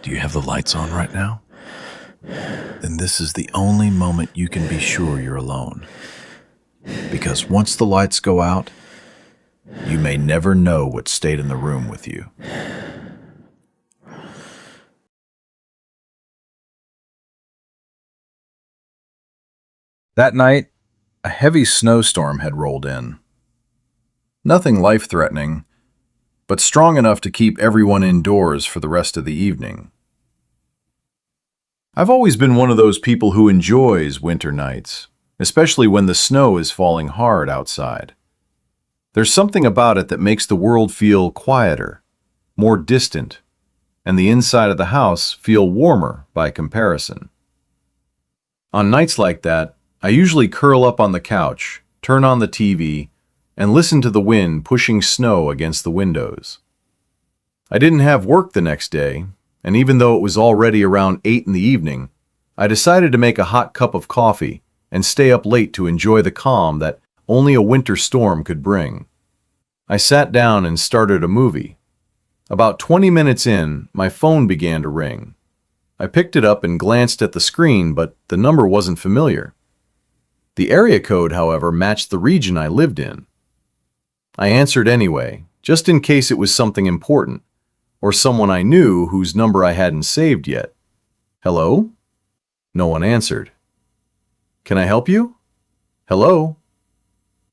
Do you have the lights on right now? Then this is the only moment you can be sure you're alone. Because once the lights go out, you may never know what stayed in the room with you. That night, a heavy snowstorm had rolled in. Nothing life-threatening, but strong enough to keep everyone indoors for the rest of the evening. I've always been one of those people who enjoys winter nights, especially when the snow is falling hard outside. There's something about it that makes the world feel quieter, more distant, and the inside of the house feel warmer by comparison. On nights like that, I usually curl up on the couch, turn on the TV, and listen to the wind pushing snow against the windows. I didn't have work the next day, and even though it was already around 8 in the evening, I decided to make a hot cup of coffee and stay up late to enjoy the calm that only a winter storm could bring. I sat down and started a movie. About 20 minutes in, my phone began to ring. I picked it up and glanced at the screen, but the number wasn't familiar. The area code, however, matched the region I lived in. I answered anyway, just in case it was something important, or someone I knew whose number I hadn't saved yet. Hello? No one answered. Can I help you? Hello?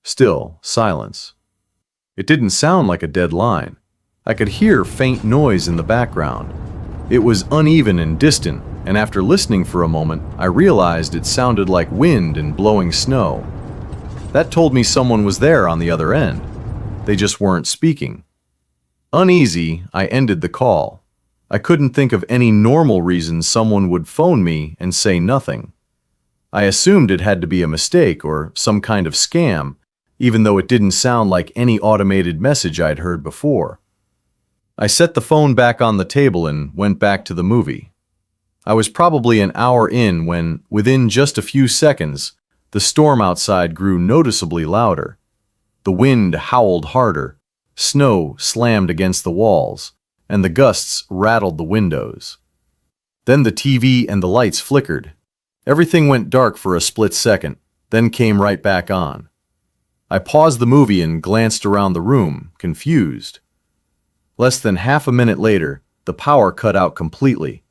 Still silence. It didn't sound like a dead line. I could hear faint noise in the background. It was uneven and distant, and after listening for a moment, I realized it sounded like wind and blowing snow. That told me someone was there on the other end. They just weren't speaking. Uneasy, I ended the call. I couldn't think of any normal reason someone would phone me and say nothing. I assumed it had to be a mistake or some kind of scam, even though it didn't sound like any automated message I'd heard before. I set the phone back on the table and went back to the movie. I was probably an hour in when, within just a few seconds, the storm outside grew noticeably louder. The wind howled harder, snow slammed against the walls, and the gusts rattled the windows. Then the TV and the lights flickered. Everything went dark for a split second, then came right back on. I paused the movie and glanced around the room, confused. Less than half a minute later, the power cut out completely.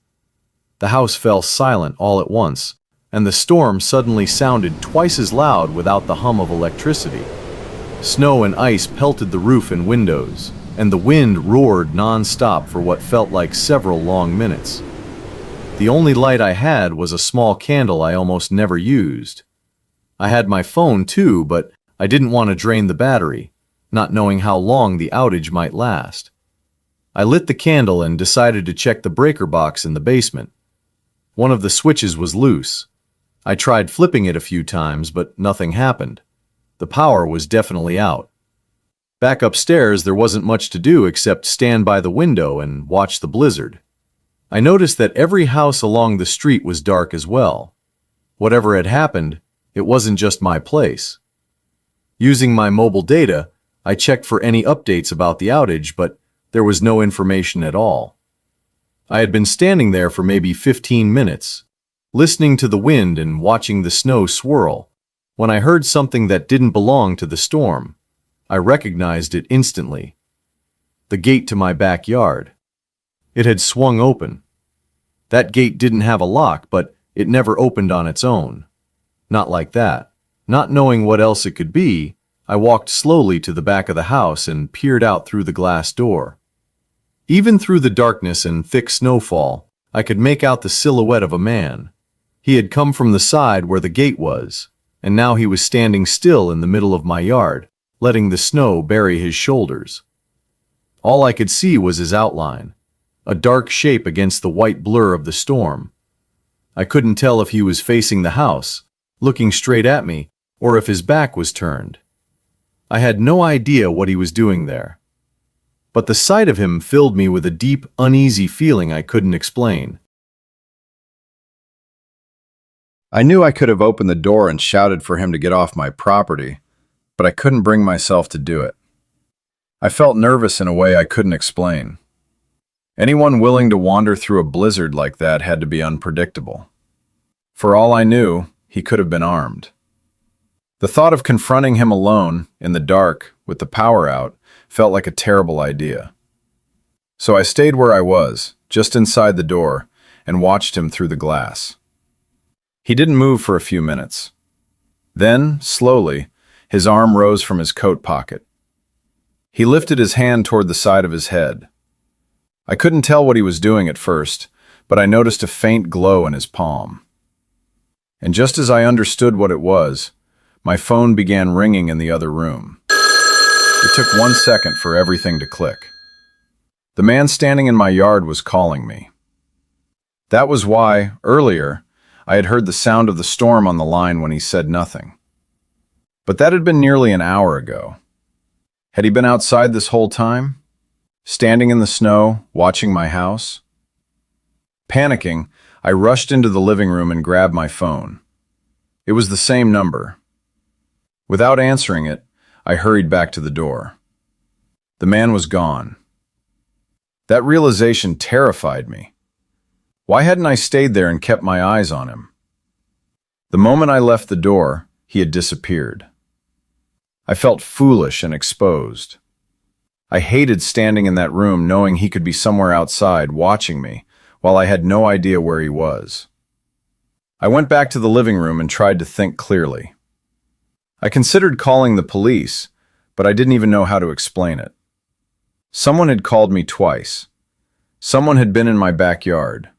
The house fell silent all at once, and the storm suddenly sounded twice as loud without the hum of electricity. Snow and ice pelted the roof and windows, and the wind roared non-stop for what felt like several long minutes. The only light I had was a small candle I almost never used. I had my phone too, but I didn't want to drain the battery, not knowing how long the outage might last. I lit the candle and decided to check the breaker box in the basement. One of the switches was loose. I tried flipping it a few times, but nothing happened. The power was definitely out. Back upstairs, there wasn't much to do except stand by the window and watch the blizzard. I noticed that every house along the street was dark as well. Whatever had happened, it wasn't just my place. Using my mobile data, I checked for any updates about the outage, but there was no information at all. I had been standing there for maybe 15 minutes, listening to the wind and watching the snow swirl, when I heard something that didn't belong to the storm. I recognized it instantly. The gate to my backyard. It had swung open. That gate didn't have a lock, but it never opened on its own. Not like that. Not knowing what else it could be, I walked slowly to the back of the house and peered out through the glass door. Even through the darkness and thick snowfall, I could make out the silhouette of a man. He had come from the side where the gate was, and now he was standing still in the middle of my yard, letting the snow bury his shoulders. All I could see was his outline, a dark shape against the white blur of the storm. I couldn't tell if he was facing the house, looking straight at me, or if his back was turned. I had no idea what he was doing there. But the sight of him filled me with a deep, uneasy feeling I couldn't explain. I knew I could have opened the door and shouted for him to get off my property, but I couldn't bring myself to do it. I felt nervous in a way I couldn't explain. Anyone willing to wander through a blizzard like that had to be unpredictable. For all I knew, he could have been armed. The thought of confronting him alone, in the dark, with the power out, felt like a terrible idea. So I stayed where I was, just inside the door, and watched him through the glass. He didn't move for a few minutes. Then, slowly, his arm rose from his coat pocket. He lifted his hand toward the side of his head. I couldn't tell what he was doing at first, but I noticed a faint glow in his palm. And just as I understood what it was, my phone began ringing in the other room. It took 1 second for everything to click. The man standing in my yard was calling me. That was why, earlier, I had heard the sound of the storm on the line when he said nothing. But that had been nearly an hour ago. Had he been outside this whole time? Standing in the snow, watching my house? Panicking, I rushed into the living room and grabbed my phone. It was the same number. Without answering it, I hurried back to the door. The man was gone. That realization terrified me. Why hadn't I stayed there and kept my eyes on him? The moment I left the door, he had disappeared. I felt foolish and exposed. I hated standing in that room knowing he could be somewhere outside watching me while I had no idea where he was. I went back to the living room and tried to think clearly. I considered calling the police, but I didn't even know how to explain it. Someone had called me twice. Someone had been in my backyard.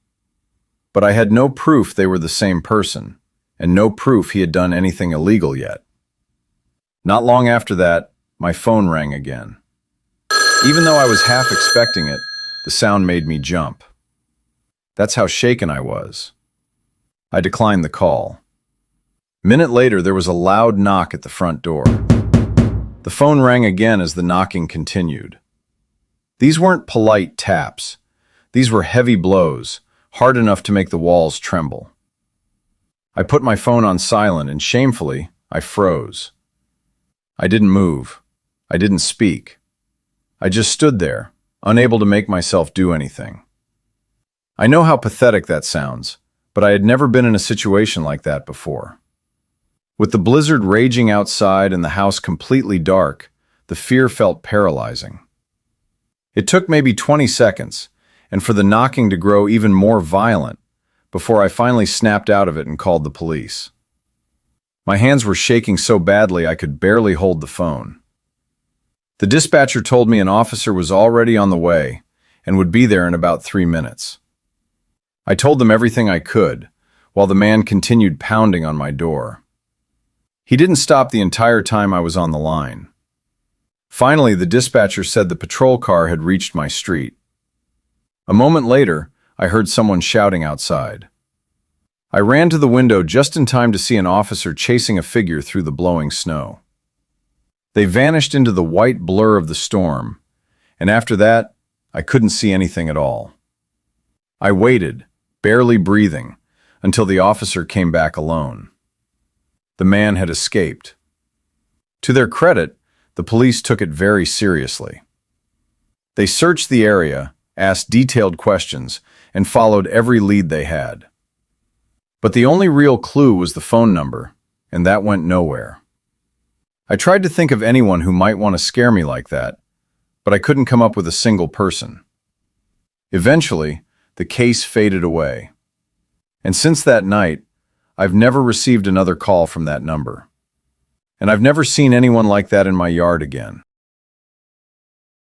But I had no proof they were the same person, and no proof he had done anything illegal yet. Not long after that, my phone rang again. Even though I was half expecting it, the sound made me jump. That's how shaken I was. I declined the call. A minute later, there was a loud knock at the front door. The phone rang again as the knocking continued. These weren't polite taps. These were heavy blows, hard enough to make the walls tremble. I put my phone on silent and shamefully, I froze. I didn't move. I didn't speak. I just stood there, unable to make myself do anything. I know how pathetic that sounds, but I had never been in a situation like that before. With the blizzard raging outside and the house completely dark, the fear felt paralyzing. It took maybe 20 seconds, and for the knocking to grow even more violent, before I finally snapped out of it and called the police. My hands were shaking so badly I could barely hold the phone. The dispatcher told me an officer was already on the way and would be there in about 3 minutes. I told them everything I could, while the man continued pounding on my door. He didn't stop the entire time I was on the line. Finally, the dispatcher said the patrol car had reached my street. A moment later, I heard someone shouting outside. I ran to the window just in time to see an officer chasing a figure through the blowing snow. They vanished into the white blur of the storm, and after that, I couldn't see anything at all. I waited, barely breathing, until the officer came back alone. The man had escaped. To their credit, the police took it very seriously. They searched the area, asked detailed questions, and followed every lead they had. But the only real clue was the phone number, and that went nowhere. I tried to think of anyone who might want to scare me like that, but I couldn't come up with a single person. Eventually, the case faded away. And since that night, I've never received another call from that number. And I've never seen anyone like that in my yard again.